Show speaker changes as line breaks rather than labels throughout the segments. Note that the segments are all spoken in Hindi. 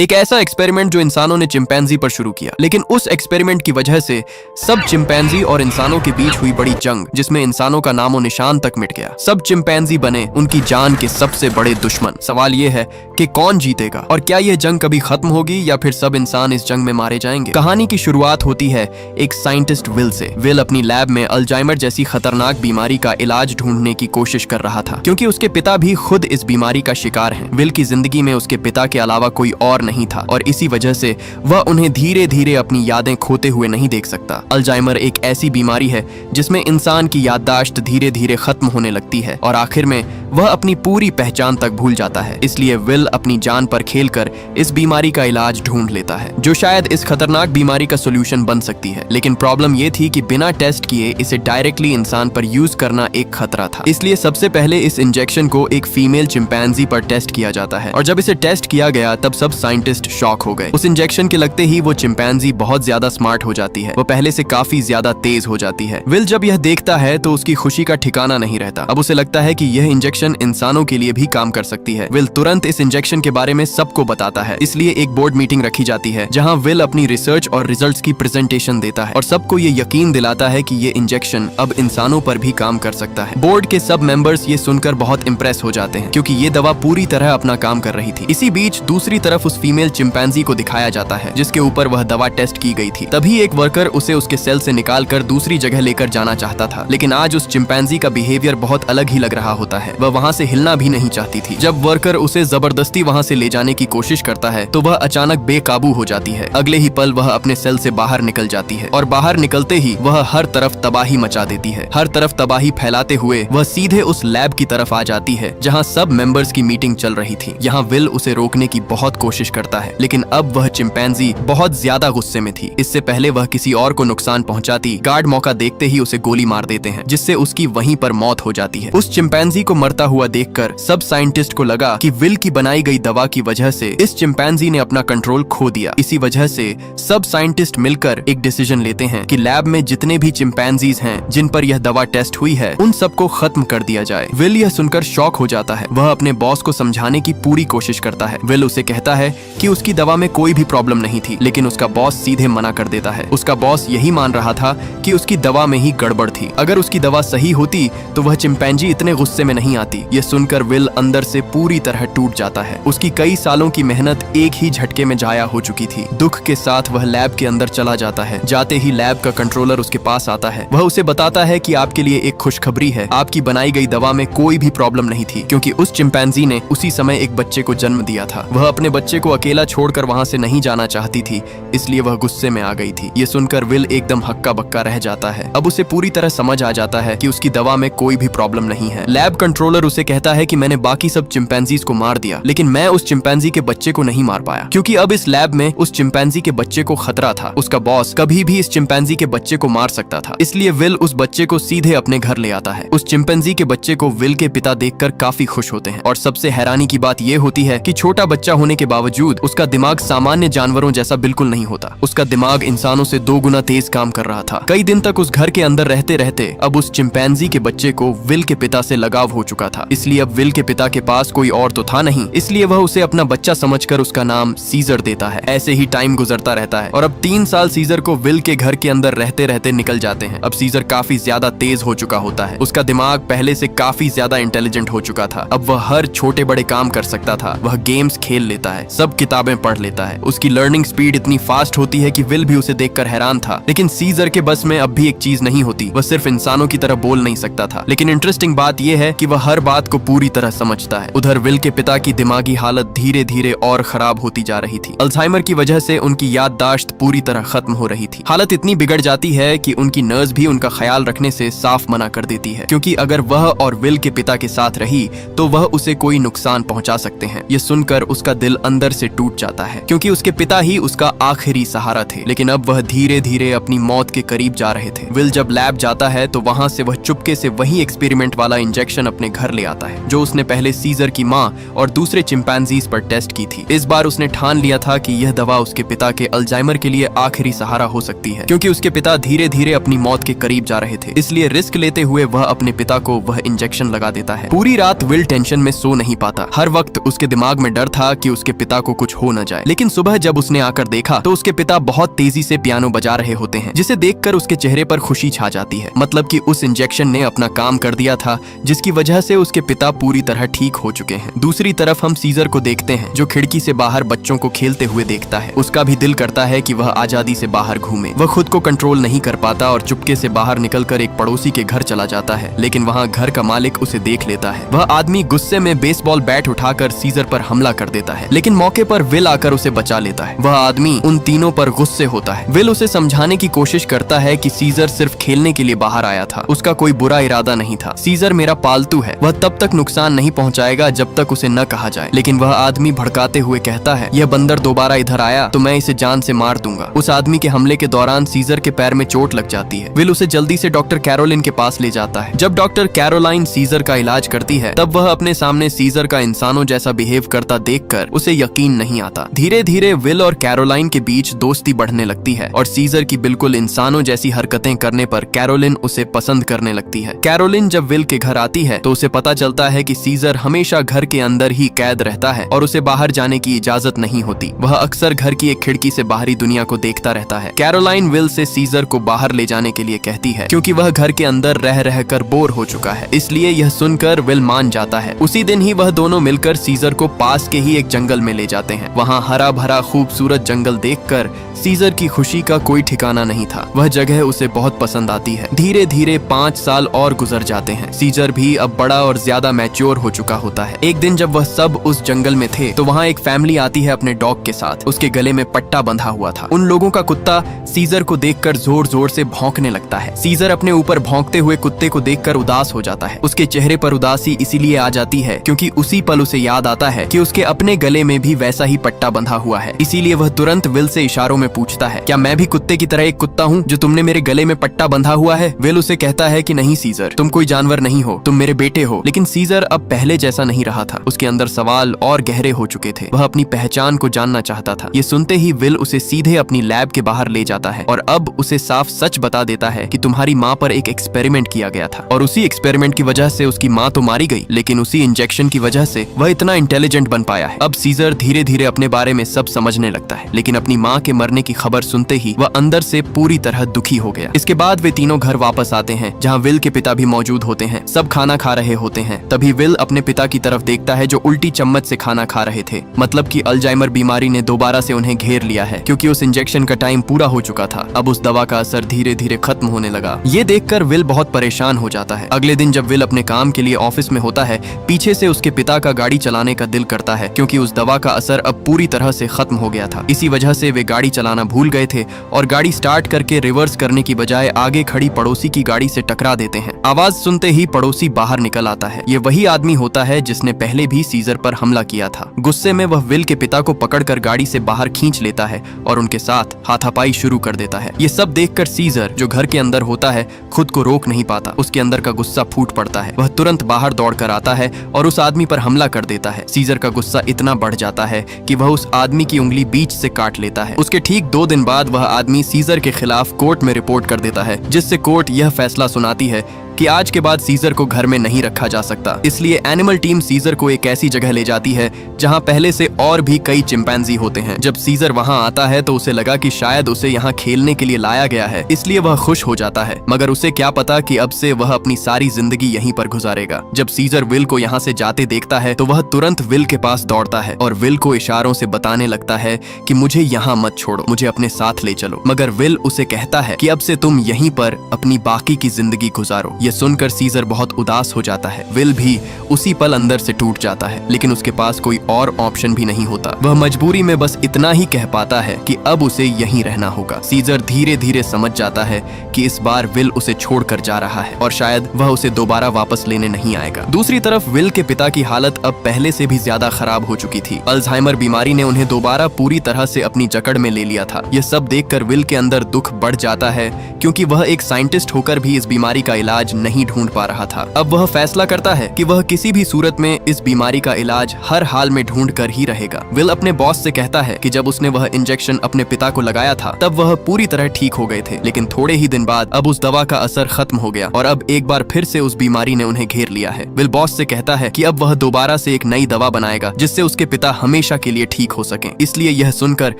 एक ऐसा एक्सपेरिमेंट जो इंसानों ने चिंपैंजी पर शुरू किया, लेकिन उस एक्सपेरिमेंट की वजह से सब चिंपैंजी और इंसानों के बीच हुई बड़ी जंग, जिसमें इंसानों का नामो निशान तक मिट गया। सब चिंपैंजी बने उनकी जान के सबसे बड़े दुश्मन। सवाल ये है कि कौन जीतेगा और क्या यह जंग कभी खत्म होगी या फिर सब इंसान इस जंग में मारे जाएंगे। कहानी की शुरुआत होती है एक साइंटिस्ट विल से। विल अपनी लैब में अल्जाइमर जैसी खतरनाक बीमारी का इलाज ढूंढने की कोशिश कर रहा था, क्योंकि उसके पिता भी खुद इस बीमारी का शिकार हैं। विल की जिंदगी में उसके पिता के अलावा कोई और नहीं था और इसी वजह से वह उन्हें धीरे धीरे अपनी यादें खोते हुए नहीं देख सकता। अल्जाइमर एक ऐसी बीमारी है जिसमें इंसान की याददाश्त धीरे धीरे खत्म होने लगती है और आखिर में वह अपनी पूरी पहचान तक भूल जाता है। इसलिए विल अपनी जान पर खेलकर इस बीमारी का इलाज ढूंढ लेता है, जो शायद इस खतरनाक बीमारी का सोल्यूशन बन सकती है। लेकिन प्रॉब्लम ये थी कि बिना टेस्ट किए इसे डायरेक्टली इंसान पर यूज करना एक खतरा था। इसलिए सबसे पहले इस इंजेक्शन को एक फीमेल चिंपैंजी पर टेस्ट किया जाता है और जब इसे टेस्ट किया गया तब सब साइंटिस्ट शॉक हो गए। उस इंजेक्शन के लगते ही वो चिंपैंजी बहुत ज्यादा स्मार्ट हो जाती है। वो पहले से काफी ज्यादा तेज हो जाती है। विल जब यह देखता है तो उसकी खुशी का ठिकाना नहीं रहता। अब उसे लगता है कि यह इंजेक्शन इंसानों के लिए भी काम कर सकती है। विल तुरंत इस इंजेक्शन के बारे में सबको बताता है। इसलिए एक बोर्ड मीटिंग रखी जाती है जहां विल अपनी रिसर्च और रिजल्ट्स की प्रेजेंटेशन देता है और सबको ये यकीन दिलाता है कि ये इंजेक्शन अब इंसानों पर भी काम कर सकता है। बोर्ड के सब मेंबर्स ये सुनकर बहुत इंप्रेस हो जाते हैं, क्योंकि ये दवा पूरी तरह अपना काम कर रही थी। इसी बीच दूसरी तरफ उस फीमेल चिंपैंजी को दिखाया जाता है जिसके ऊपर वह दवा टेस्ट की गई थी। तभी एक वर्कर उसे उसके सेल से निकालकर दूसरी जगह लेकर जाना चाहता था, लेकिन आज उस चिंपैंजी का बिहेवियर बहुत अलग ही लग रहा होता है। वह वहाँ से हिलना भी नहीं चाहती थी। जब वर्कर उसे जबरदस्ती वहाँ से ले जाने की कोशिश करता है तो वह अचानक बेकाबू हो जाती है। अगले ही पल वह अपने सेल से बाहर निकल जाती है और बाहर निकलते ही वह हर तरफ तबाही मचा देती है। हर तरफ तबाही फैलाते हुए वह सीधे उस लैब की तरफ आ जाती है जहाँ सब मेंबर्स की मीटिंग चल रही थी। यहाँ विल उसे रोकने की बहुत कोशिश करता है, लेकिन अब वह चिंपैंजी बहुत ज्यादा गुस्से में थी। इससे पहले वह किसी और को नुकसान पहुंचाती, गार्ड मौका देखते ही उसे गोली मार देते हैं, जिससे उसकी वहीं पर मौत हो जाती है। उस चिंपैंजी को मरता हुआ देखकर सब साइंटिस्ट को लगा कि विल की बनाई गई दवा की वजह से इस चिंपैंजी ने अपना कंट्रोल खो दिया। इसी वजह से सब साइंटिस्ट मिलकर एक डिसीजन लेते हैं कि लैब में जितने भी चिंपैंजीज हैं जिन पर यह दवा टेस्ट हुई है उन सबको खत्म कर दिया जाए। विल यह सुनकर शॉक हो जाता है। वह अपने बॉस को समझाने की पूरी कोशिश करता है। विल उसे कहता है कि उसकी दवा में कोई भी प्रॉब्लम नहीं थी, लेकिन उसका बॉस सीधे मना कर देता है। उसका बॉस यही मान रहा था कि उसकी दवा में ही गड़बड़ थी। अगर उसकी दवा सही होती तो वह चिंपैंजी इतने गुस्से में नहीं आती। यह सुनकर विल अंदर से पूरी तरह टूट जाता है। उसकी कई सालों की मेहनत एक ही झटके में जाया हो चुकी थी। दुख के साथ वह लैब के अंदर चला जाता है। जाते ही लैब का कंट्रोलर उसके पास आता है। वह उसे बताता है कि आपके लिए एक खुशखबरी है, आपकी बनाई गई दवा में कोई भी प्रॉब्लम नहीं थी, क्योंकि उस चिंपैंजी ने उसी समय एक बच्चे को जन्म दिया था। वह अपने बच्चे को अकेला छोड़कर वहां से नहीं जाना चाहती थी, इसलिए वह गुस्से में आ गई थी। ये सुनकर विल एकदम हक्का बक्का रह जाता है। अब उसे पूरी तरह समझ आ जाता है कि उसकी दवा में कोई भी प्रॉब्लम नहीं है। लैब कंट्रोलर उसे कहता है कि मैंने बाकी सब चिंपैंजीज को मार दिया, लेकिन मैं उस चिंपैंजी के बच्चे को नहीं मार पाया, क्योंकि अब इस लैब में उस चिंपैंजी के बच्चे को खतरा था। उसका बॉस कभी भी इस चिंपैंजी के बच्चे को मार सकता था। इसलिए विल उस बच्चे को सीधे अपने घर ले आता है। उस चिंपैंजी के बच्चे को विल के पिता देखकर काफी खुश होते हैं और सबसे हैरानी की बात यह होती है कि छोटा बच्चा होने के बावजूद उसका दिमाग सामान्य जानवरों जैसा बिल्कुल नहीं होता। उसका दिमाग इंसानों से 2 गुना तेज काम कर रहा था। कई दिन तक उस घर के अंदर रहते रहते अब उस चिंपैंजी के बच्चे को विल के पिता से लगाव हो चुका था। इसलिए अब विल के पिता के पास कोई और तो था नहीं, इसलिए वह उसे अपना बच्चा समझकर उसका नाम सीजर देता है। ऐसे ही टाइम गुजरता रहता है और अब 3 साल सीजर को विल के घर के अंदर रहते रहते निकल जाते हैं। अब सीजर काफी ज्यादा तेज हो चुका होता है। उसका दिमाग पहले से काफी ज्यादा इंटेलिजेंट हो चुका था। अब वह हर छोटे बड़े काम कर सकता था। वह गेम्स खेल लेता है, सब किताबें पढ़ लेता है। उसकी लर्निंग स्पीड इतनी फास्ट होती है कि विल भी उसे देखकर हैरान था। लेकिन सीजर के बस में अब भी एक चीज नहीं होती, वह सिर्फ इंसानों की तरह बोल नहीं सकता था। लेकिन इंटरेस्टिंग बात यह है कि वह हर बात को पूरी तरह समझता है। उधर विल के पिता की दिमागी हालत धीरे धीरे और खराब होती जा रही थी। अल्जाइमर की वजह से उनकी याददाश्त पूरी तरह खत्म हो रही थी। हालत इतनी बिगड़ जाती है कि उनकी नर्स भी उनका ख्याल रखने से साफ मना कर देती है, क्योंकि अगर वह और विल के पिता के साथ रही तो वह उसे कोई नुकसान पहुंचा सकते हैं। ये सुनकर उसका दिल अंदर से टूट जाता है, क्योंकि उसके पिता ही उसका आखिरी सहारा थे। लेकिन अब वह धीरे धीरे अपनी मौत के करीब जा रहे थे। विल जब लैब जाता है तो वहां से वह चुपके से वही एक्सपेरिमेंट वाला इंजेक्शन अपने घर ले आता है, जो उसने पहले सीजर की माँ और दूसरे चिंपैंजीज पर टेस्ट की थी। इस बार उसने ठान लिया था कि यह दवा उसके पिता के अल्जाइमर के लिए आखिरी सहारा हो सकती है, क्योंकि उसके पिता धीरे धीरे अपनी मौत के करीब जा रहे थे। इसलिए रिस्क लेते हुए वह अपने पिता को वह इंजेक्शन लगा देता है। पूरी रात विल टेंशन में सो नहीं पाता। हर वक्त उसके दिमाग में डर था कि उसके पिता को कुछ हो न जाए। लेकिन सुबह जब उसने आकर देखा तो उसके पिता बहुत तेजी से पियानो बजा रहे होते हैं, जिसे देखकर उसके चेहरे पर खुशी छा जाती है। मतलब कि उस इंजेक्शन ने अपना काम कर दिया था, जिसकी वजह से उसके पिता पूरी तरह ठीक हो चुके हैं। दूसरी तरफ हम सीजर को देखते हैं, जो खिड़की से बाहर बच्चों को खेलते हुए देखता है। उसका भी दिल करता है कि वह आजादी से बाहर घूमे। वह खुद को कंट्रोल नहीं कर पाता और चुपके से बाहर निकलकर एक पड़ोसी के घर चला जाता है, लेकिन वहाँ घर का मालिक उसे देख लेता है। वह आदमी गुस्से में बेसबॉल बैट उठाकर सीजर पर हमला कर देता है, लेकिन मौके पर विल आकर उसे बचा लेता है। वह आदमी उन तीनों पर गुस्से होता है। विल उसे समझाने की कोशिश करता है कि सीजर सिर्फ खेलने के लिए बाहर आया था, उसका कोई बुरा इरादा नहीं था। सीजर मेरा पालतू है, वह तब तक नुकसान नहीं पहुंचाएगा जब तक उसे न कहा जाए। लेकिन वह आदमी भड़काते हुए कहता है, यह बंदर दोबारा इधर आया तो मैं इसे जान से मार दूंगा। उस आदमी के हमले के दौरान सीजर के पैर में चोट लग जाती है। विल उसे जल्दी से डॉक्टर कैरोलिन के पास ले जाता है। जब डॉक्टर कैरोलाइन सीजर का इलाज करती है, तब वह अपने सामने सीजर का इंसानों जैसा बिहेव करता देखकर उसे यकीन नहीं आता। धीरे धीरे विल और कैरोलाइन के बीच दोस्ती बढ़ने लगती है और सीजर की बिल्कुल इंसानों जैसी हरकतें करने पर कैरोलिन उसे पसंद करने लगती है। कैरोलिन जब विल के घर आती है तो उसे पता चलता है कि सीजर हमेशा घर के अंदर ही कैद रहता है और उसे बाहर जाने की इजाजत नहीं होती। वह अक्सर घर की एक खिड़की से बाहरी दुनिया को देखता रहता है। कैरोलाइन विल से सीजर को बाहर ले जाने के लिए कहती है, क्योंकि वह घर के अंदर रह रहकर बोर हो चुका है। इसलिए यह सुनकर विल मान जाता है। उसी दिन ही वह दोनों मिलकर सीजर को पास के ही एक जंगल में ले जाते हैं। वहाँ हरा भरा खूबसूरत जंगल देखकर सीजर की खुशी का कोई ठिकाना नहीं था। वह जगह उसे बहुत पसंद आती है। धीरे धीरे 5 साल और गुजर जाते हैं। सीजर भी अब बड़ा और ज्यादा मैच्योर हो चुका होता है। एक दिन जब वह सब उस जंगल में थे तो वहाँ एक फैमिली आती है अपने डॉग के साथ। उसके गले में पट्टा बंधा हुआ था। उन लोगों का कुत्ता सीजर को देखकर जोर जोर से भौंकने लगता है। सीजर अपने ऊपर भौंकते हुए कुत्ते को देखकर उदास हो जाता है। उसके चेहरे पर उदासी इसीलिए आ जाती है क्योंकि उसी पल उसे याद आता है कि उसके अपने गले में भी वैसा ही पट्टा बंधा हुआ है। इसीलिए वह तुरंत विल से इशारों में पूछता है, क्या मैं भी कुत्ते की तरह एक कुत्ता हूँ जो तुमने मेरे गले में पट्टा बंधा हुआ है? विल उसे कहता है कि नहीं सीजर, तुम कोई जानवर नहीं हो, तुम मेरे बेटे हो। लेकिन सीजर अब पहले जैसा नहीं रहा था। उसके अंदर सवाल और गहरे हो चुके थे। वह अपनी पहचान को जानना चाहता था। ये सुनते ही विल उसे सीधे अपनी लैब के बाहर ले जाता है और अब उसे साफ सच बता देता है कि तुम्हारी माँ पर एक एक्सपेरिमेंट किया गया था और उसी एक्सपेरिमेंट की वजह से उसकी माँ तो मारी गई, लेकिन उसी इंजेक्शन की वजह से वह इतना इंटेलिजेंट बन पाया है। अब सीजर धीरे धीरे अपने बारे में सब समझने लगता है, लेकिन अपनी माँ के मरने की खबर सुनते ही वह अंदर से पूरी तरह दुखी हो गया। इसके बाद वे तीनों घर वापस आते हैं, जहाँ विल के पिता भी मौजूद होते हैं। सब खाना खा रहे होते हैं। तभी विल अपने पिता की तरफ देखता है, जो उल्टी चम्मच से खाना खा रहे थे। मतलब कि अल्जाइमर बीमारी ने दोबारा से उन्हें घेर लिया है, क्योंकि उस इंजेक्शन का टाइम पूरा हो चुका था। अब उस दवा का असर धीरे धीरे खत्म होने लगा। ये देखकर विल बहुत परेशान हो जाता है। अगले दिन जब विल अपने काम के लिए ऑफिस में होता है, पीछे से उसके पिता का गाड़ी चलाने का दिल करता है, क्योंकि उस दवा का असर अब पूरी तरह से खत्म हो गया था। इसी वजह से वे गाड़ी चलाना भूल गए थे और गाड़ी स्टार्ट करके रिवर्स करने की बजाय आगे खड़ी पड़ोसी की गाड़ी से टकरा देते हैं। आवाज सुनते ही पड़ोसी बाहर निकल आता है। ये वही आदमी होता है जिसने पहले भी सीजर पर हमला किया था। गुस्से में वह विल के पिता को पकड़कर गाड़ी से बाहर खींच लेता है और उनके साथ हाथापाई शुरू कर देता है। ये सब देखकर सीजर, जो घर के अंदर होता है, खुद को रोक नहीं पाता। उसके अंदर का गुस्सा फूट पड़ता है। वह तुरंत बाहर दौड़कर आता है और उस आदमी पर हमला कर देता है। सीजर का गुस्सा इतना बढ़ जाता है कि वह उस आदमी की उंगली बीच से काट लेता है। उसके ठीक 2 दिन बाद वह आदमी सीजर के खिलाफ कोर्ट में रिपोर्ट कर देता है, जिससे कोर्ट यह फैसला सुनाती है कि आज के बाद सीजर को घर में नहीं रखा जा सकता। इसलिए एनिमल टीम सीजर को एक ऐसी जगह ले जाती है जहां पहले से और भी कई चिंपैंजी होते हैं। जब सीजर वहां आता है तो उसे लगा कि शायद उसे यहां खेलने के लिए लाया गया है, इसलिए वह खुश हो जाता है। मगर उसे क्या पता कि अब से वह अपनी सारी जिंदगी यहीं पर गुजारेगा। जब सीजर विल को यहां से जाते देखता है तो वह तुरंत विल के पास दौड़ता है और विल को इशारों से बताने लगता है कि मुझे यहाँ मत छोड़ो, मुझे अपने साथ ले चलो। मगर विल उसे कहता है कि अब से तुम यहीं पर अपनी बाकी की जिंदगी गुजारो। ये सुनकर सीजर बहुत उदास हो जाता है। विल भी उसी पल अंदर से टूट जाता है, लेकिन उसके पास कोई और ऑप्शन भी नहीं होता। वह मजबूरी में बस इतना ही कह पाता है कि अब उसे यहीं रहना होगा। सीजर धीरे धीरे समझ जाता है कि इस बार विल उसे छोड़कर जा रहा है और शायद वह उसे दोबारा वापस लेने नहीं आएगा। दूसरी तरफ विल के पिता की हालत अब पहले से भी ज्यादा खराब हो चुकी थी। अल्जाइमर बीमारी ने उन्हें दोबारा पूरी तरह से अपनी जकड़ में ले लिया था। यह सब देखकर विल के अंदर दुख बढ़ जाता है, क्योंकि वह एक साइंटिस्ट होकर भी इस बीमारी का इलाज नहीं ढूंढ पा रहा था। अब वह फैसला करता है कि वह किसी भी सूरत में इस बीमारी का इलाज हर हाल में ढूंढ कर ही रहेगा। विल अपने बॉस से कहता है कि जब उसने वह इंजेक्शन अपने पिता को लगाया था तब वह पूरी तरह ठीक हो गए थे, लेकिन थोड़े ही दिन बाद अब उस दवा का असर खत्म हो गया और अब एक बार फिर से उस बीमारी ने उन्हें घेर लिया है। विल बॉस से कहता है कि अब वह दोबारा से एक नई दवा बनाएगा जिससे उसके पिता हमेशा के लिए ठीक हो सकें। इसलिए यह सुनकर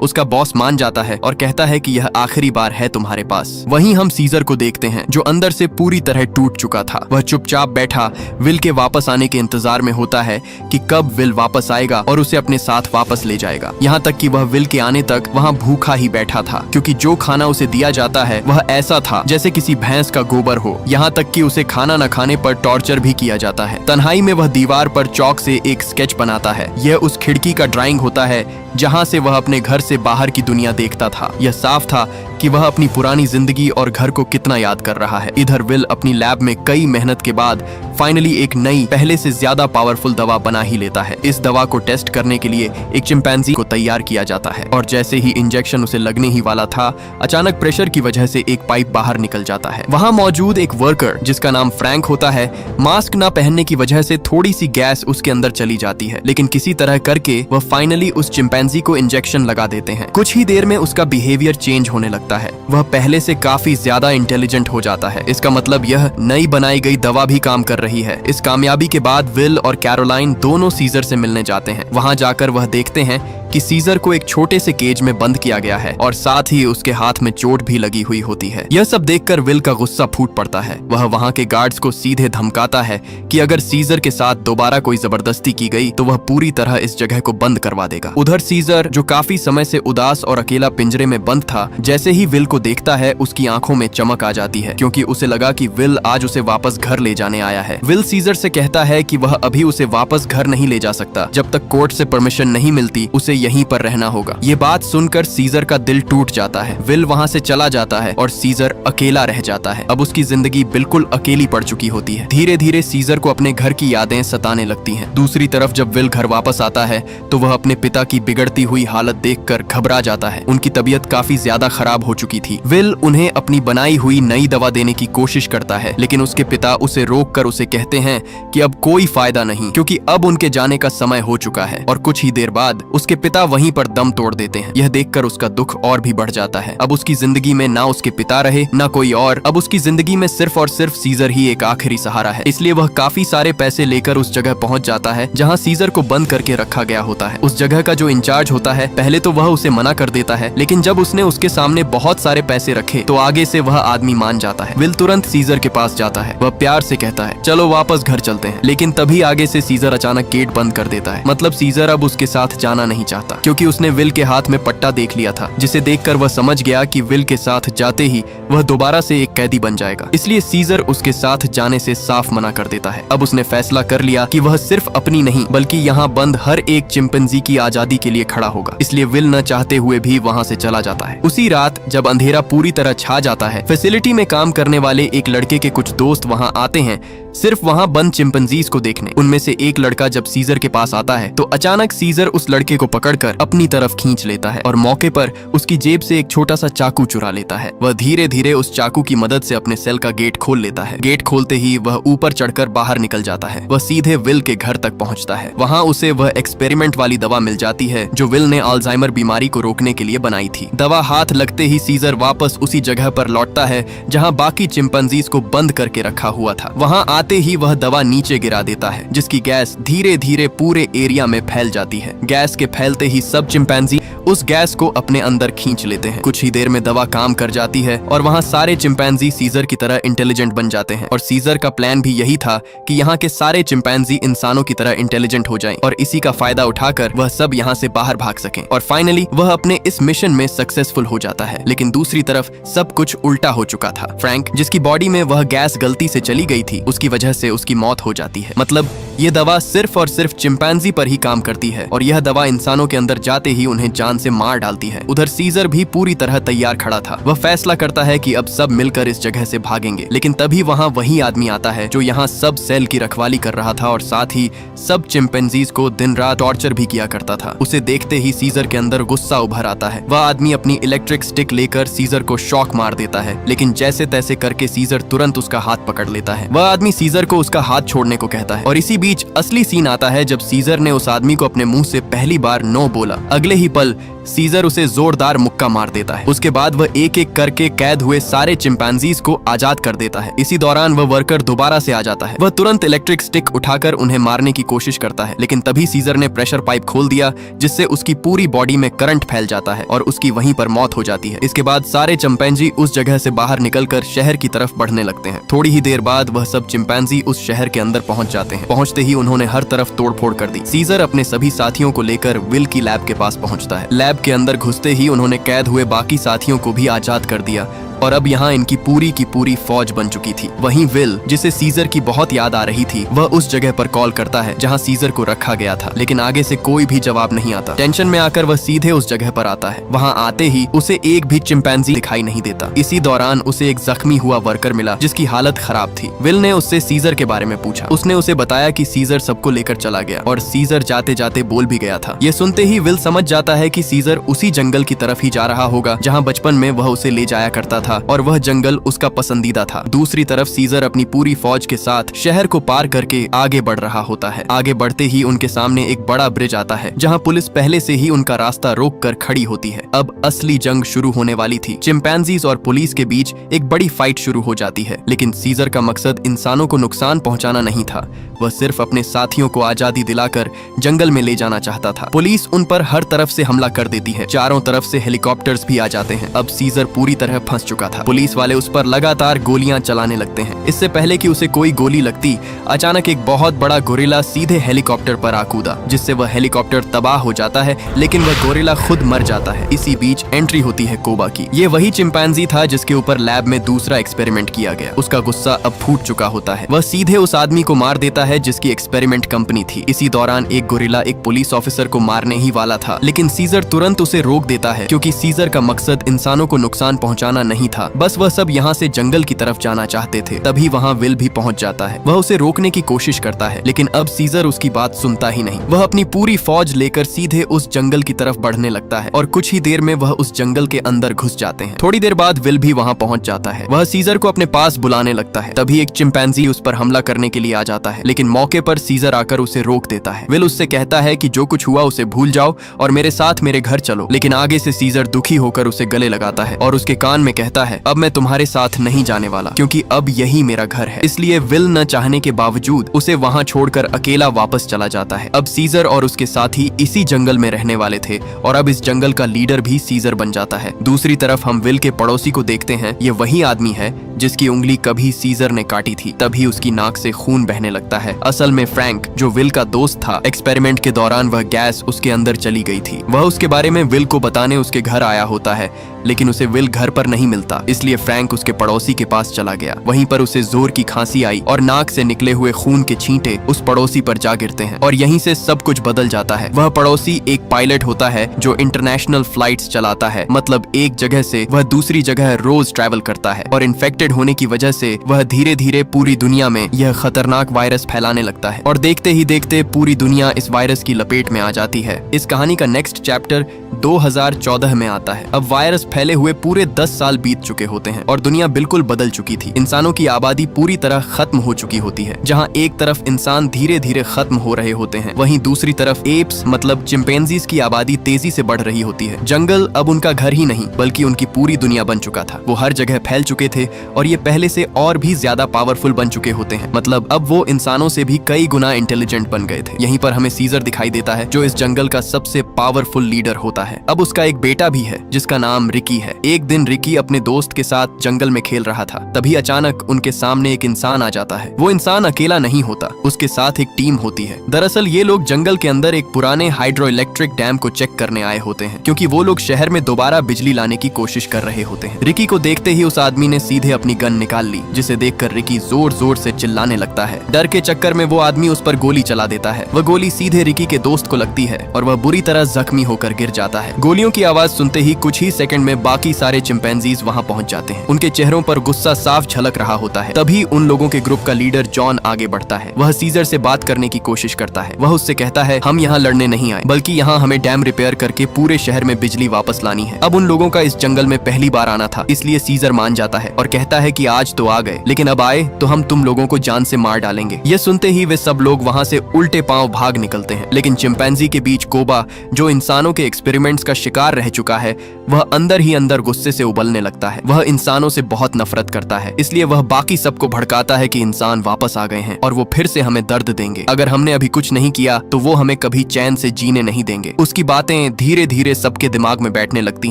उसका बॉस मान जाता है और कहता है कि यह आखिरी बार है तुम्हारे पास। वहीं हम सीजर को देखते हैं जो अंदर से पूरी तरह टूट चुका था। वह चुपचाप बैठा विल के वापस आने के इंतजार में होता है कि कब विल वापस आएगा और उसे अपने साथ वापस ले जाएगा। यहाँ तक कि वह विल के आने तक वहाँ भूखा ही बैठा था, क्योंकि जो खाना उसे दिया जाता है वह ऐसा था जैसे किसी भैंस का गोबर हो। यहाँ तक कि उसे खाना न खाने पर टॉर्चर भी किया जाता है। तन्हाई में वह दीवार पर चौक से एक स्केच बनाता है। यह उस खिड़की का ड्राइंग होता है जहाँ से वह अपने घर से बाहर की दुनिया देखता था। यह साफ था कि वह अपनी पुरानी जिंदगी और घर को कितना याद कर रहा है। इधर विल अपनी लैब में कई मेहनत के बाद फाइनली एक नई, पहले से ज्यादा पावरफुल दवा बना ही लेता है। इस दवा को टेस्ट करने के लिए एक चिंपैंजी को तैयार किया जाता है और जैसे ही इंजेक्शन उसे लगने ही वाला था, अचानक प्रेशर की वजह से एक पाइप बाहर निकल जाता है। वहाँ मौजूद एक वर्कर जिसका नाम फ्रैंक होता है, मास्क न पहनने की वजह से थोड़ी सी गैस उसके अंदर चली जाती है, लेकिन किसी तरह करके वह फाइनली उस चिंपैंजी को इंजेक्शन लगा देते हैं। कुछ ही देर में उसका बिहेवियर चेंज होने लगता है। वह पहले से काफी ज्यादा इंटेलिजेंट हो जाता है। इसका मतलब यह नई बनाई गई दवा भी काम कर रही है। इस कामयाबी के बाद विल और कैरोलाइन दोनों सीजर से मिलने जाते हैं। वहां जाकर वह देखते हैं कि सीजर को एक छोटे से केज में बंद किया गया है और साथ ही उसके हाथ में चोट भी लगी हुई होती है। यह सब देखकर विल का गुस्सा फूट पड़ता है। वह वहां के गार्ड्स को सीधे धमकाता है कि अगर सीजर के साथ दोबारा कोई जबरदस्ती की गई तो वह पूरी तरह इस जगह को बंद करवा देगा। उधर सीजर, जो काफी समय से उदास और अकेला पिंजरे में बंद था, जैसे ही विल को देखता है उसकी आंखों में चमक आ जाती है, क्योंकि उसे लगा कि विल आज उसे वापस घर ले जाने आया है। विल सीजर से कहता है कि वह अभी उसे वापस घर नहीं ले जा सकता। जब तक कोर्ट से परमिशन नहीं मिलती उसे यहीं पर रहना होगा। ये बात सुनकर सीजर का दिल टूट जाता है। विल वहाँ से चला जाता है और सीजर अकेला रह जाता है। अब उसकी जिंदगी बिल्कुल अकेली पड़ चुकी होती है। धीरे धीरे सीजर को अपने घर की यादें सताने लगती हैं। दूसरी तरफ जब विल घर वापस आता है तो वह अपने पिता की बिगड़ती हुई हालत देखकर घबरा जाता है। उनकी तबीयत काफी ज्यादा खराब हो चुकी थी। विल उन्हें अपनी बनाई हुई नई दवा देने की कोशिश करता है, लेकिन उसके पिता उसे रोककर उसे कहते हैं कि अब कोई फायदा नहीं, क्योंकि अब उनके जाने का समय हो चुका है। और कुछ ही देर बाद उसके पिता वहीं पर दम तोड़ देते हैं। यह देखकर उसका दुख और भी बढ़ जाता है। अब उसकी जिंदगी में ना उसके पिता रहे ना कोई और। अब उसकी जिंदगी में सिर्फ और सिर्फ सीजर ही एक आखिरी सहारा है। इसलिए वह काफी सारे पैसे लेकर उस जगह पहुंच जाता है जहां सीजर को बंद करके रखा गया होता है। उस जगह का जो इंचार्ज होता है, पहले तो वह उसे मना कर देता है, लेकिन जब उसने उसके सामने बहुत सारे पैसे रखे तो आगे से वह आदमी मान जाता है। विल तुरंत सीजर के पास जाता है। वह प्यार से कहता है, चलो वापस घर चलते हैं। लेकिन तभी आगे से सीजर अचानक गेट बंद कर देता है। मतलब सीजर अब उसके साथ जाना नहीं चाहता, क्योंकि उसने विल के हाथ में पट्टा देख लिया था, जिसे देखकर वह समझ गया कि विल के साथ जाते ही वह दोबारा से एक कैदी बन जाएगा। इसलिए सीजर उसके साथ जाने से साफ मना कर देता है। अब उसने फैसला कर लिया कि वह सिर्फ अपनी नहीं बल्कि यहाँ बंद हर एक चिंपैंजी की आजादी के लिए खड़ा होगा। इसलिए विल न चाहते हुए भी वहाँ से चला जाता है। उसी रात जब अंधेरा पूरी तरह छा जाता है, फैसिलिटी में काम करने वाले एक लड़के के कुछ दोस्त वहाँ आते हैं सिर्फ वहाँ बंद चिंपैंजीज को देखने। उनमें से एक लड़का जब सीजर के पास आता है तो अचानक सीजर उस लड़के को पकड़कर अपनी तरफ खींच लेता है और मौके पर उसकी जेब से एक छोटा सा चाकू चुरा लेता है। वह धीरे धीरे उस चाकू की मदद से अपने सेल का गेट खोल लेता है। गेट खोलते ही वह ऊपर चढ़कर बाहर निकल जाता है। वह सीधे विल के घर तक पहुंचता है। वहाँ उसे वह एक्सपेरिमेंट वाली दवा मिल जाती है जो विल ने अल्जाइमर बीमारी को रोकने के लिए बनाई थी। दवा हाथ लगते ही सीजर वापस उसी जगह पर लौटता है जहाँ बाकी चिंपैंजीज को बंद करके रखा हुआ था। वहाँ आते ही वह दवा नीचे गिरा देता है, जिसकी गैस धीरे धीरे पूरे एरिया में फैल जाती है। गैस के फैलते ही सब चिंपैंजी उस गैस को अपने अंदर खींच लेते हैं। कुछ ही देर में दवा काम कर जाती है और वहाँ सारे चिंपैंजी सीजर की तरह इंटेलिजेंट बन जाते हैं। और सीजर का प्लान भी यही था कि यहाँ के सारे चिंपैंजी इंसानों की तरह इंटेलिजेंट हो जाएं और इसी का फायदा उठाकर वह सब यहाँ से बाहर भाग सकें। और फाइनली वह अपने इस मिशन में सक्सेसफुल हो जाता है। लेकिन दूसरी तरफ सब कुछ उल्टा हो चुका था। फ्रैंक, जिसकी बॉडी में वह गैस गलती से चली गई थी, उसकी वजह से उसकी मौत हो जाती है। मतलब ये दवा सिर्फ और सिर्फ चिंपैंजी पर ही काम करती है और यह दवा इंसानों के अंदर जाते ही उन्हें जान जान से मार डालती है। उधर सीजर भी पूरी तरह तैयार खड़ा था। वह फैसला करता है कि अब सब मिलकर इस जगह से भागेंगे, लेकिन तभी वहाँ वही आदमी आता है जो यहाँ सब सेल की रखवाली कर रहा था और साथ ही सब चिंपैंजीज को दिन रात टॉर्चर भी किया करता था। उसे देखते ही सीजर के अंदर गुस्सा उभर आता है। वह आदमी अपनी इलेक्ट्रिक स्टिक लेकर सीजर को शॉक मार देता है, लेकिन जैसे तैसे करके सीजर तुरंत उसका हाथ पकड़ लेता है। वह आदमी सीजर को उसका हाथ छोड़ने को कहता है और इसी बीच असली सीन आता है जब सीजर ने उस आदमी को अपने मुंह से पहली बार नो बोला। अगले ही पल सीजर उसे जोरदार मुक्का मार देता है। उसके बाद वह एक एक करके कैद हुए सारे चिंपैंजीज को आजाद कर देता है। इसी दौरान वह वर्कर दोबारा से आ जाता है। वह तुरंत इलेक्ट्रिक स्टिक उठाकर उन्हें मारने की कोशिश करता है, लेकिन तभी सीजर ने प्रेशर पाइप खोल दिया, जिससे उसकी पूरी बॉडी में करंट फैल जाता है और उसकी वहीं पर मौत हो जाती है। इसके बाद सारे चिंपैंजी उस जगह से बाहर निकलकर शहर की तरफ बढ़ने लगते हैं। थोड़ी ही देर बाद वह सब चिंपैंजी उस शहर के अंदर पहुंच जाते हैं। पहुंचते ही उन्होंने हर तरफ तोड़फोड़ कर दी। सीजर अपने सभी साथियों को लेकर विल की लैब के पास पहुंचता है। लैब के अंदर घुसते ही उन्होंने कैद हुए बाकी साथियों को भी आजाद कर दिया और अब यहाँ इनकी पूरी फौज बन चुकी थी। वहीं विल, जिसे सीजर की बहुत याद आ रही थी, वह उस जगह पर कॉल करता है जहाँ सीजर को रखा गया था, लेकिन आगे से कोई भी जवाब नहीं आता। टेंशन में आकर वह सीधे उस जगह पर आता है। वहाँ आते ही उसे एक भी चिंपैंजी दिखाई नहीं देता। इसी दौरान उसे एक जख्मी हुआ वर्कर मिला जिसकी हालत खराब थी। विल ने उससे सीजर के बारे में पूछा। उसने उसे बताया कि सीजर सबको लेकर चला गया और सीजर जाते जाते बोल भी गया था। ये सुनते ही विल समझ जाता है कि सीजर उसी जंगल की तरफ ही जा रहा होगा जहाँ बचपन में वह उसे ले जाया करता था और वह जंगल उसका पसंदीदा था। दूसरी तरफ सीजर अपनी पूरी फौज के साथ शहर को पार करके आगे बढ़ रहा होता है। आगे बढ़ते ही उनके सामने एक बड़ा ब्रिज आता है जहां पुलिस पहले से ही उनका रास्ता रोक कर खड़ी होती है। अब असली जंग शुरू होने वाली थी। चिंपैंजीज और पुलिस के बीच एक बड़ी फाइट शुरू हो जाती है, लेकिन सीजर का मकसद इंसानों को नुकसान पहुंचाना नहीं था। वह सिर्फ अपने साथियों को आजादी दिलाकर जंगल में ले जाना चाहता था। पुलिस उन पर हर तरफ से हमला कर देती है। चारों तरफ से हेलीकॉप्टर्स भी आ जाते हैं। अब सीजर पूरी तरह फंस चुका था। पुलिस वाले उस पर लगातार गोलियां चलाने लगते हैं। इससे पहले कि उसे कोई गोली लगती, अचानक एक बहुत बड़ा गोरिल्ला सीधे हेलीकॉप्टर पर आ कूदा, जिससे वह हेलीकॉप्टर तबाह हो जाता है, लेकिन वह गोरिल्ला खुद मर जाता है। इसी बीच एंट्री होती है कोबा की। ये वही चिंपैंजी था जिसके ऊपर लैब में दूसरा एक्सपेरिमेंट किया गया। उसका गुस्सा अब फूट चुका होता है। वह सीधे उस आदमी को मार देता है जिसकी एक्सपेरिमेंट कंपनी थी। इसी दौरान एक गोरिल्ला एक पुलिस ऑफिसर को मारने ही वाला था, लेकिन सीजर तुरंत उसे रोक देता है, क्योंकि सीजर का मकसद इंसानों को नुकसान पहुंचाना नहीं था। बस वह सब यहाँ से जंगल की तरफ जाना चाहते थे। तभी वहाँ विल भी पहुंच जाता है। वह उसे रोकने की कोशिश करता है, लेकिन अब सीजर उसकी बात सुनता ही नहीं। वह अपनी पूरी फौज लेकर सीधे उस जंगल की तरफ बढ़ने लगता है और कुछ ही देर में वह उस जंगल के अंदर घुस जाते हैं। थोड़ी देर बाद विल भी वहाँ पहुंच जाता है। वह सीजर को अपने पास बुलाने लगता है। तभी एक चिंपैंजी उस पर हमला करने के लिए आ जाता है, लेकिन मौके पर सीजर आकर उसे रोक देता है। विल उससे कहता है कि जो कुछ हुआ उसे भूल जाओ और मेरे साथ मेरे घर चलो, लेकिन आगे से सीजर दुखी होकर उसे गले लगाता है और उसके कान में कहता है, अब मैं तुम्हारे साथ नहीं जाने वाला, क्योंकि अब यही मेरा घर है। इसलिए विल न चाहने के बावजूद उसे वहाँ छोड़कर अकेला वापस चला जाता है। अब सीजर और उसके साथी इसी जंगल में रहने वाले थे और अब इस जंगल का लीडर भी सीजर बन जाता है। दूसरी तरफ हम विल के पड़ोसी को देखते हैं। ये वही आदमी है जिसकी उंगली कभी सीजर ने काटी थी। तभी उसकी नाक से खून बहने लगता है। असल में फ्रैंक, जो विल का दोस्त था, एक्सपेरिमेंट के दौरान वह गैस उसके अंदर चली गई थी। वह उसके बारे में विल को बताने उसके घर आया होता है, लेकिन उसे विल घर पर नहीं मिलता। इसलिए फ्रैंक उसके पड़ोसी के पास चला गया। वहीं पर उसे जोर की खांसी आई और नाक से निकले हुए खून के छींटे उस पड़ोसी पर जा गिरते हैं और यहीं से सब कुछ बदल जाता है। वह पड़ोसी एक पायलट होता है जो इंटरनेशनल फ्लाइट्स चलाता है, मतलब एक जगह से वह दूसरी जगह रोज ट्रैवल करता है और इन्फेक्टेड होने की वजह से वह धीरे धीरे पूरी दुनिया में यह खतरनाक वायरस फैलाने लगता है और देखते ही देखते पूरी दुनिया इस वायरस की लपेट में आ जाती है। इस कहानी का नेक्स्ट चैप्टर 2014 में आता है। अब वायरस फैले हुए पूरे 10 साल बीत चुके होते हैं और दुनिया बिल्कुल बदल चुकी थी। इंसानों की आबादी पूरी तरह खत्म हो चुकी होती है। जहां एक तरफ इंसान धीरे धीरे खत्म हो रहे होते हैं, वहीं दूसरी तरफ एप्स मतलब चिंपैंजीज की आबादी तेजी से बढ़ रही होती है। जंगल अब उनका घर ही नहीं बल्कि उनकी पूरी दुनिया बन चुका था। वो हर जगह फैल चुके थे और ये पहले से और भी ज्यादा पावरफुल बन चुके होते हैं। मतलब अब वो इंसानों से भी कई गुना इंटेलिजेंट बन गए थे। यहीं पर हमें सीजर दिखाई देता है जो इस जंगल का सबसे पावरफुल लीडर होता है। अब उसका एक बेटा भी है जिसका नाम रिकी है। एक दिन रिकी अपने दोस्त के साथ जंगल में खेल रहा था। तभी अचानक उनके सामने एक इंसान आ जाता है। वो इंसान अकेला नहीं होता, उसके साथ एक टीम होती है। दरअसल ये लोग जंगल के अंदर एक पुराने हाइड्रो इलेक्ट्रिक डैम को चेक करने आए होते हैं, क्योंकि वो लोग शहर में दोबारा बिजली लाने की कोशिश कर रहे होते हैं। रिकी को देखते ही उस आदमी ने सीधे अपनी गन निकाल ली, जिसे देखकर रिकी जोर जोर से चिल्लाने लगता है। डर के चक्कर में वो आदमी उस पर गोली चला देता है। वह गोली सीधे रिकी के दोस्त को लगती है और वह बुरी तरह जख्मी होकर गिर जाता है। गोलियों की आवाज सुनते ही कुछ ही सेकंड में बाकी सारे चिंपैंजीज वहां पहुंच जाते हैं। उनके चेहरों पर गुस्सा साफ झलक रहा होता है। तभी उन लोगों के ग्रुप का लीडर जॉन आगे बढ़ता है। वह सीजर से बात करने की कोशिश करता है। वह उससे कहता है, हम यहाँ लड़ने नहीं आए, बल्कि यहाँ हमें डैम रिपेयर करके पूरे शहर में बिजली वापस लानी है। अब उन लोगों का इस जंगल में पहली बार आना था, इसलिए सीजर मान जाता है और कहता है कि आज तो आ गए, लेकिन अब आए तो हम तुम लोगों को जान से मार डालेंगे। यह सुनते ही वे सब लोग वहाँ से उल्टे पांव भाग निकलते हैं। लेकिन चिंपैंजी के बीच कोबा, जो इंसानों के एक्सपेरिमेंट्स का शिकार रह चुका है, वह अंदर ही अंदर गुस्से से उबलने लगता है। वह इंसानों से बहुत नफरत करता है, इसलिए वह बाकी सबको भड़काता है कि इंसान वापस आ गए हैं और वो फिर से हमें दर्द देंगे। अगर हमने अभी कुछ नहीं किया तो वो हमें कभी चैन से जीने नहीं देंगे। उसकी बातें धीरे धीरे सबके दिमाग में बैठने लगती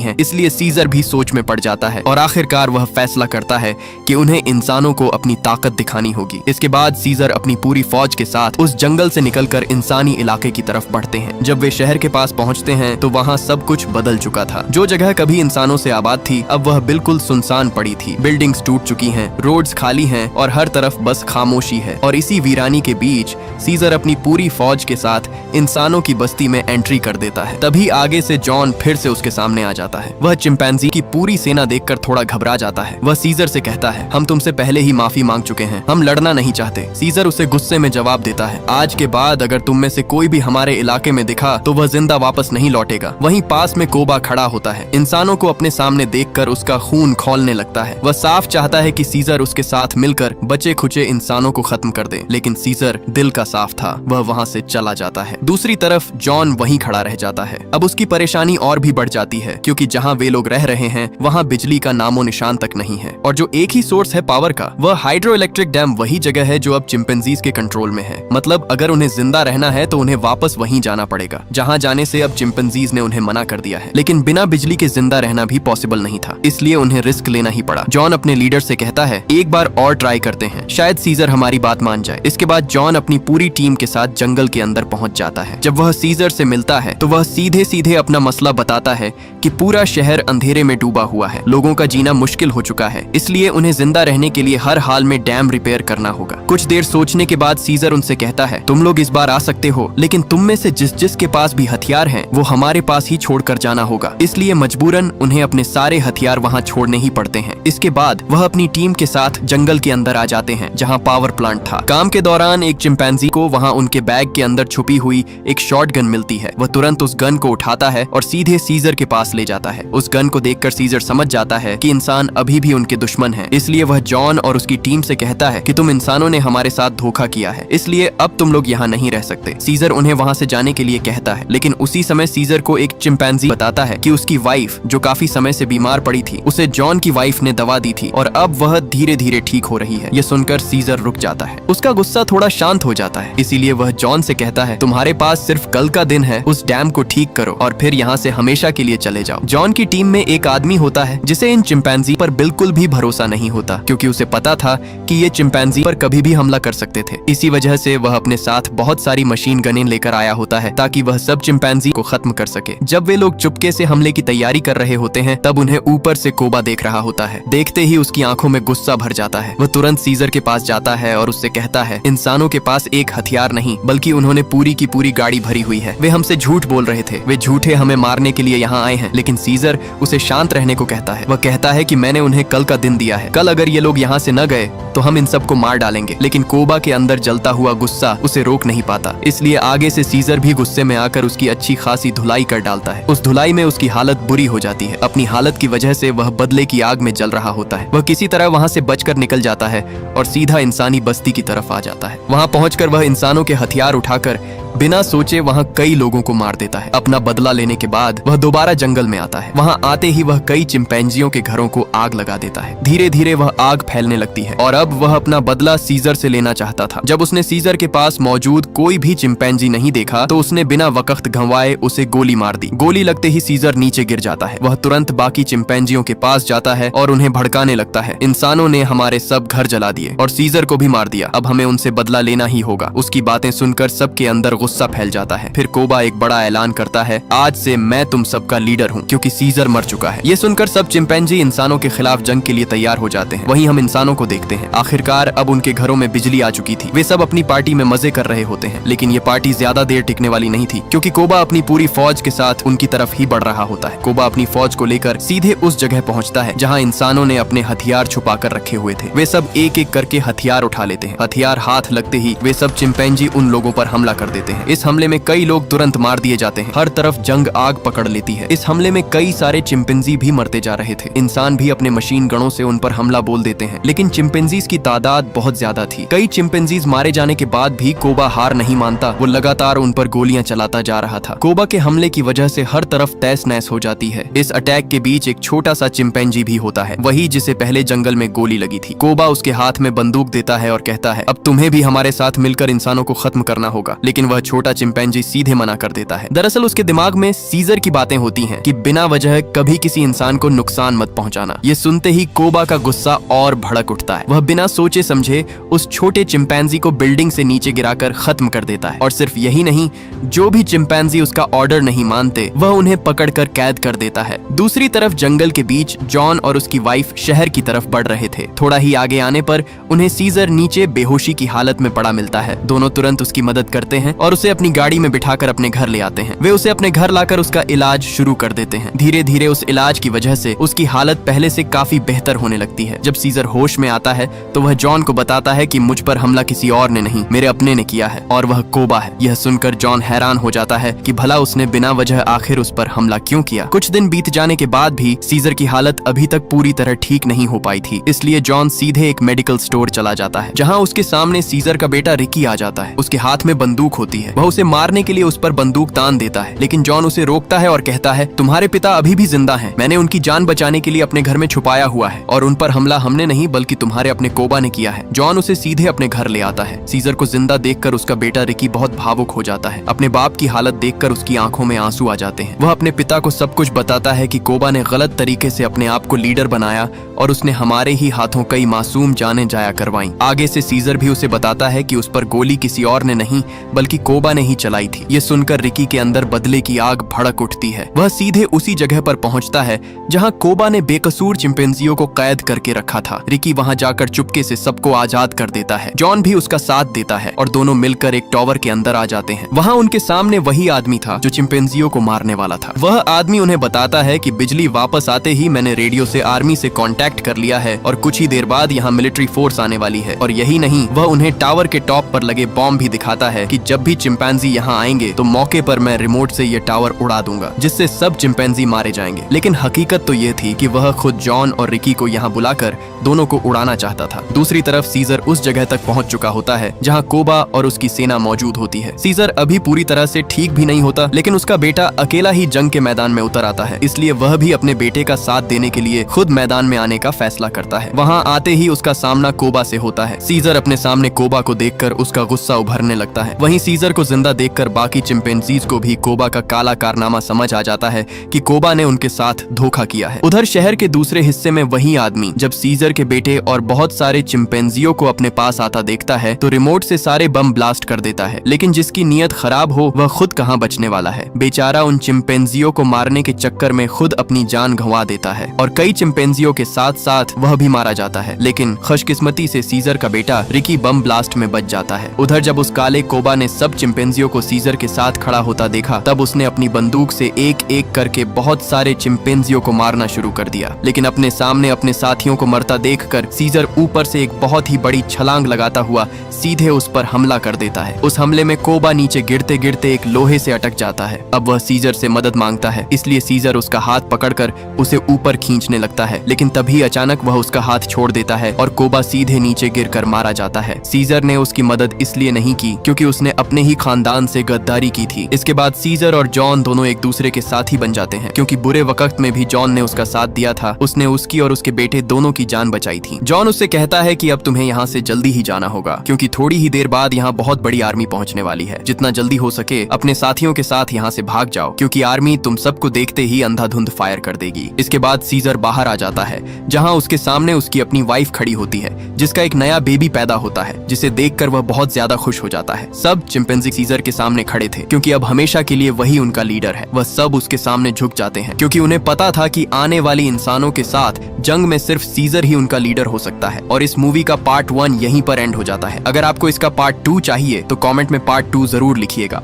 हैं, इसलिए सीजर भी सोच में पड़ जाता है और आखिरकार वह फैसला करता है कि उन्हें इंसानों को अपनी ताकत दिखानी होगी। इसके बाद सीजर अपनी पूरी फौज के साथ उस जंगल से निकलकर इंसानी इलाके की तरफ बढ़ते हैं। जब वे शहर के पास पहुंचते हैं तो वहाँ सब कुछ बदल चुका था। जो जगह कभी इंसानों से आबाद थी, अब वह बिल्कुल सुनसान पड़ी थी। बिल्डिंग्स टूट चुकी हैं, रोड्स खाली हैं और हर तरफ बस खामोशी है। और इसी वीरानी के बीच सीजर अपनी पूरी फौज के साथ इंसानों की बस्ती में एंट्री कर देता है। तभी आगे से जॉन फिर से उसके सामने आ जाता है। वह चिंपैंजी की पूरी सेना देखकर थोड़ा घबरा जाता है। वह सीजर से कहता है, हम तुमसे पहले ही माफी मांग चुके हैं, हम लड़ना नहीं चाहते। सीजर उसे गुस्से में जवाब देता है, आज के बाद अगर तुम में से कोई भी हमारे इलाके में दिखा तो वह जिंदा वापस नहीं लौटेगा। वहीं पास में कोबा खड़ा होता है। इंसानों को अपने सामने देखकर उसका खून खौलने लगता है। वह साफ चाहता है कि सीजर उसके साथ मिलकर बचे खुचे इंसानों को खत्म कर दे, लेकिन सीजर दिल का साफ था, वह वहाँ से चला जाता है। दूसरी तरफ जॉन वहीं खड़ा रह जाता है। अब उसकी परेशानी और भी बढ़ जाती है, क्योंकि जहाँ वे लोग रह रहे हैं वहाँ बिजली का नामो निशान तक नहीं है, और जो एक ही सोर्स है पावर का, वह हाइड्रो इलेक्ट्रिक डैम वही जगह है जो अब चिंपैंजीज के कंट्रोल में है। मतलब अगर उन्हें जिंदा रहना है तो उन्हें वापस वहीं जाना पड़ेगा, जहाँ जाने से अब चिंपैंजीज ने उन्हें मना कर दिया है। लेकिन बिना बिजली के जिंदा रहना भी पॉसिबल नहीं था, इसलिए उन्हें रिस्क लेना ही पड़ा। जॉन अपने लीडर से कहता है, एक बार और ट्राई करते हैं, शायद सीजर हमारी बात मान जाए। इसके बाद जॉन अपनी पूरी टीम के साथ जंगल के अंदर पहुंच जाता है। जब वह सीजर से मिलता है तो वह सीधे सीधे अपना मसला बताता है कि पूरा शहर अंधेरे में डूबा हुआ है, लोगों का जीना मुश्किल हो चुका है, इसलिए उन्हें जिंदा रहने के लिए हर हाल में डैम रिपेयर करना होगा। कुछ देर सोचने के बाद सीजर उनसे कहता है, तुम लोग इस बार आ सकते हो, लेकिन तुम में से जिस के पास भी हथियार हैं, वो हमारे पास ही छोड़कर जाना होगा। इसलिए मजबूरन उन्हें अपने सारे हथियार वहाँ छोड़ने ही पड़ते हैं। इसके बाद वह अपनी टीम के साथ जंगल के अंदर आ जाते हैं, जहाँ पावर प्लांट था। काम के दौरान एक चिंपैंजी को वहाँ उनके बैग के अंदर छुपी हुई एक शॉटगन मिलती है। वह तुरंत उस गन को उठाता है और सीधे सीजर के पास ले जाता है। उस गन को देखकर सीजर समझ जाता है कि इंसान अभी भी उनके दुश्मन हैं। इसलिए वह जॉन और उसकी टीम से कहता है कि तुम इंसानों ने हमारे साथ धोखा किया है, इसलिए अब तुम लोग यहाँ नहीं रह सकते। सीजर उन्हें वहाँ से जाने के लिए कहता है, लेकिन उसी समय सीजर को एक चिंपैंजी बताता है कि उसकी वाइफ, जो काफी समय से बीमार पड़ी थी, उसे जॉन की वाइफ ने दवा दी थी और अब वह धीरे धीरे ठीक हो रही है। यह सुनकर सीजर रुक जाता है, उसका गुस्सा थोड़ा शांत हो जाता है। इसीलिए वह जॉन से कहता है, तुम्हारे पास सिर्फ कल का दिन है, उस डैम को ठीक करो और फिर यहाँ से हमेशा के लिए चले जाओ। जॉन की टीम में एक आदमी होता है जिसे इन चिंपैंजी पर बिल्कुल भी भरोसा नहीं होता, क्योंकि उसे पता था कि ये चिंपैंजी पर कभी भी हमला कर सकते थे। इसी वजह से वह अपने साथ बहुत सारी मशीन गनें लेकर आया होता है, ताकि वह सब चिंपैंजी को खत्म कर सके। जब वे लोग चुपके से हमले की तैयारी कर रहे होते हैं, तब उन्हें ऊपर से कोबा देख रहा होता है। देखते ही उसकी आंखों में गुस्सा भर जाता है। वह तुरंत सीजर के पास जाता है और उससे कहता है, इंसानों के पास एक हथियार नहीं, बल्कि उन्होंने पूरी की पूरी गाड़ी भरी हुई है। वे हमसे झूठ बोल रहे थे, वे झूठे हमें मारने के लिए यहाँ आए हैं। लेकिन सीजर उसे शांत रहने को कहता है। वह कहता है कि मैंने उन्हें कल का दिन दिया है, कल अगर ये लोग यहाँ से न गए तो हम इन सबको मार डालेंगे। लेकिन कोबा के अंदर जलता हुआ गुस्सा उसे रोक नहीं पाता, इसलिए आगे से सीजर भी गुस्से में आकर उसकी अच्छी खासी धुलाई कर डालता है। उस धुलाई में उसकी हालत बुरी हो जाती है। अपनी हालत की वजह से वह बदले की आग में जल रहा होता है। वह किसी तरह वहाँ से बचकर निकल जाता है और सीधा इंसानी बस्ती की तरफ आ जाता है। वहाँ पहुंचकर वह इंसानों के हथियार उठाकर बिना सोचे वहाँ कई लोगों को मार देता है। अपना बदला लेने के बाद वह दोबारा जंगल में आता है। वहाँ आते ही वह कई चिंपैंजियों के घरों को आग लगा देता है। धीरे धीरे वह आग फैलने लगती है और अब वह अपना बदला सीजर से लेना चाहता था। जब उसने सीजर के पास मौजूद कोई भी चिंपैंजी नहीं देखा तो उसने बिना वक्त गंवाए उसे गोली मार दी। गोली लगते ही सीजर नीचे गिर जाता है। वह तुरंत बाकी चिंपैंजियों के पास जाता है और उन्हें भड़काने लगता है। इंसानों ने हमारे सब घर जला दिए और सीजर को भी मार दिया, अब हमें उनसे बदला लेना ही होगा। उसकी बातें सुनकर सबके अंदर गुस्सा फैल जाता है। फिर कोबा एक बड़ा ऐलान करता है, आज से मैं तुम सबका लीडर हूँ, क्योंकि सीजर मर चुका है। ये सुनकर सब चिंपैंजी इंसानों के खिलाफ जंग के लिए तैयार हो जाते हैं। वहीं हम इंसानों को देखते हैं। आखिरकार अब उनके घरों में बिजली आ चुकी थी। वे सब अपनी पार्टी में मजे कर रहे होते हैं, लेकिन ये पार्टी ज्यादा देर टिकने वाली नहीं थी, क्योंकि कोबा अपनी पूरी फौज के साथ उनकी तरफ ही बढ़ रहा होता है। कोबा अपनी फौज को लेकर सीधे उस जगह पहुंचता है जहां इंसानों ने अपने हथियार छुपा कर रखे हुए थे। वे सब एक एक करके हथियार उठा लेते हैं। हथियार हाथ लगते ही वे सब चिंपैंजी उन लोगों पर हमला कर देते हैं। इस हमले में कई लोग तुरंत मार दिए जाते हैं। हर तरफ जंग आग पकड़ लेती है। इस हमले में कई सारे चिंपैंजी भी मरते जा रहे थे। इंसान भी अपने मशीन गनों से उन पर हमला बोल देते हैं, लेकिन चिंपैंजीज की तादाद बहुत ज्यादा थी। कई चिंपैंजीज मारे जाने के बाद भी कोबा हार नहीं मानता। वो लगातार उन पर गोलियां चलाता जा रहा था। कोबा के हमले की वजह से हर तरफ तहस नहस हो जाती है। इस अटैक के बीच एक छोटा सा चिंपैंजी भी होता है, वही जिसे पहले जंगल में गोली लगी थी। कोबा उसके हाथ में बंदूक देता है और कहता है, अब तुम्हें भी हमारे साथ मिलकर इंसानों को खत्म करना होगा, लेकिन वह छोटा चिंपैंजी सीधे मना कर देता है। दरअसल उसके दिमाग में सीजर की बातें होती हैं कि बिना वजह कभी किसी इंसान को नुकसान मत पहुंचाना। ये सुनते ही कोबा का गुस्सा और भड़क उठता है। वह बिना सोचे समझे उस छोटे चिंपैंजी को बिल्डिंग से नीचे गिराकर खत्म कर देता है। और सिर्फ यही नहीं, जो भी चिंपैंजी उसका ऑर्डर नहीं मानते वह उन्हें पकड़कर कैद कर देता है। दूसरी तरफ जंगल के बीच जॉन और उसकी वाइफ शहर की तरफ बढ़ रहे थे। थोड़ा ही आगे आने पर उन्हें सीजर नीचे बेहोशी की हालत में पड़ा मिलता है। दोनों तुरंत उसकी मदद करते हैं और उसे अपनी गाड़ी में बिठाकर अपने घर ले आते हैं। वे उसे अपने घर लाकर उसका इलाज शुरू कर देते हैं। धीरे धीरे उस इलाज की वजह से उसकी हालत पहले से काफी बेहतर होने लगती है। जब सीजर होश में आता है तो वह जॉन को बताता है कि मुझ पर हमला किसी और ने नहीं, मेरे अपने ने किया है, और वह कोबा है। यह सुनकर जॉन हैरान हो जाता है कि भला उसने बिना वजह आखिर उस पर हमला क्यों किया। कुछ दिन बीत जाने के बाद भी सीजर की हालत अभी तक पूरी तरह ठीक नहीं हो पाई थी, इसलिए जॉन सीधे एक मेडिकल स्टोर चला जाता है, जहां उसके सामने सीजर का बेटा रिकी आ जाता है। उसके हाथ में बंदूक होती है। वह उसे मारने के लिए उस पर बंदूक तान देता है, लेकिन जॉन उसे रोकता है और कहता है, तुम्हारे पिता अभी भी जिंदा हैं। मैंने उनकी जान बचाने के लिए अपने घर में छुपाया हुआ है, और उन पर हमला हमने नहीं बल्कि तुम्हारे अपने कोबा ने किया है। जॉन उसे सीधे अपने घर ले आता है। सीजर को जिंदा देखकर उसका बेटा रिकी बहुत भावुक हो जाता है। अपने बाप की हालत देखकर उसकी आंखों में आंसू आ जाते हैं। वह अपने पिता को सब कुछ बताता है कि कोबा ने गलत तरीके से अपने आप को लीडर बनाया और उसने हमारे ही हाथों कई मासूम जानें जाया करवाई। आगे से सीजर भी उसे बताता है कि उस पर गोली किसी और ने नहीं बल्कि कोबा ने ही चलाई थी। ये सुनकर रिकी के अंदर बदले की आग भड़क उठती है। वह सीधे उसी जगह पर पहुंचता है जहां कोबा ने बेकसूर चिंपैंजियों को कैद करके रखा था। रिकी वहां जाकर चुपके से सबको आजाद कर देता है। जॉन भी उसका साथ देता है और दोनों मिलकर एक टावर के अंदर आ जाते हैं। वहां उनके सामने वही आदमी था जो चिंपैंजियों को मारने वाला था। वह आदमी उन्हें बताता है कि बिजली वापस आते ही मैंने रेडियो से आर्मी से कांटेक्ट कर लिया है और कुछ ही देर बाद यहाँ मिलिट्री फोर्स आने वाली है। और यही नहीं, वह उन्हें टावर के टॉप पर लगे बॉम्ब भी दिखाता है कि जब भी चिंपैंजी यहाँ आएंगे तो मौके पर मैं रिमोट से ये टावर उड़ा दूंगा, जिससे सब चिंपैंजी मारे जाएंगे। लेकिन हकीकत तो ये थी कि वह खुद जॉन और रिकी को यहाँ बुलाकर दोनों को उड़ाना चाहता था। दूसरी तरफ सीजर उस जगह तक पहुंच चुका होता है जहाँ कोबा और उसकी सेना मौजूद होती है। सीजर अभी पूरी तरह से ठीक भी नहीं होता, लेकिन उसका बेटा अकेला ही जंग के मैदान में उतर आता है, इसलिए वह भी अपने बेटे का साथ देने के लिए खुद मैदान में आने का फैसला करता है। वहाँ आते ही उसका सामना कोबा से होता है। सीजर अपने सामने कोबा को देखकर उसका गुस्सा उभरने लगता है। वहीं सीजर को जिंदा देखकर बाकी चिंपैंजीज को भी कोबा का काला कारनामा समझ आ जाता है कि कोबा ने उनके साथ धोखा किया है। उधर शहर के दूसरे हिस्से में वही आदमी जब सीजर के बेटे और बहुत सारे चिंपैंजियों को अपने पास आता देखता है तो रिमोट से सारे बम ब्लास्ट कर देता है, लेकिन जिसकी नीयत खराब हो वह खुद कहाँ बचने वाला है। बेचारा उन चिंपैंजियों को मारने के चक्कर में खुद अपनी जान गंवा देता है और कई चिंपैंजियों के साथ साथ वह भी मारा जाता है। लेकिन खुशकिस्मती से सीजर का बेटा रिकी बम ब्लास्ट में बच जाता है। उधर जब उस काले कोबा ने सब चिंपैंजियों को सीजर के साथ खड़ा होता देखा तब उसने अपनी बंदूक से एक एक करके बहुत सारे चिंपैंजियों को मारना शुरू कर दिया। लेकिन अपने सामने अपने साथियों को मरता देखकर सीजर ऊपर से एक बहुत ही बड़ी छलांग लगाता हुआ सीधे उस पर हमला कर देता है। उस हमले में कोबा नीचे गिरते गिरते एक लोहे से अटक जाता है। अब वह सीजर से मदद मांगता है, इसलिए सीजर उसका हाथ पकड़कर उसे ऊपर खींचने लगता है, लेकिन तभी अचानक वह उसका हाथ छोड़ देता है और कोबा सीधे नीचे गिरकर मारा जाता है। सीजर ने उसकी मदद इसलिए नहीं की क्योंकि उसने अपने ही खानदान से गद्दारी की थी। इसके बाद सीजर और जॉन दोनों एक दूसरे के साथी बन जाते हैं, क्योंकि बुरे वक्त में भी जॉन ने उसका साथ दिया था। उसने उसकी और उसके बेटे दोनों की जान बचाई थी। जॉन उससे कहता है कि अब तुम्हें यहाँ से जल्दी ही जाना होगा, क्योंकि थोड़ी ही देर बाद यहाँ बहुत बड़ी आर्मी पहुँचने वाली है। जितना जल्दी हो सके अपने साथियों के साथ यहाँ से भाग जाओ, क्योंकि आर्मी तुम सबको देखते ही अंधाधुंध फायर कर देगी। जाएगी। इसके बाद सीजर बाहर आ जाता है, जहां उसके सामने उसकी अपनी वाइफ खड़ी होती है, जिसका एक नया बेबी पैदा होता है, जिसे देखकर वह बहुत ज्यादा खुश हो जाता है। सब चिंपैंजी सीजर के सामने खड़े थे, क्योंकि अब हमेशा के लिए वही उनका लीडर है। वह सब उसके सामने झुक जाते हैं, क्योंकि उन्हें पता था कि आने वाली इंसानों के साथ जंग में सिर्फ सीजर ही उनका लीडर हो सकता है। और इस मूवी का पार्ट 1 यहीं पर एंड हो जाता है। अगर आपको इसका पार्ट 2 चाहिए तो कमेंट में पार्ट 2 जरूर लिखिएगा।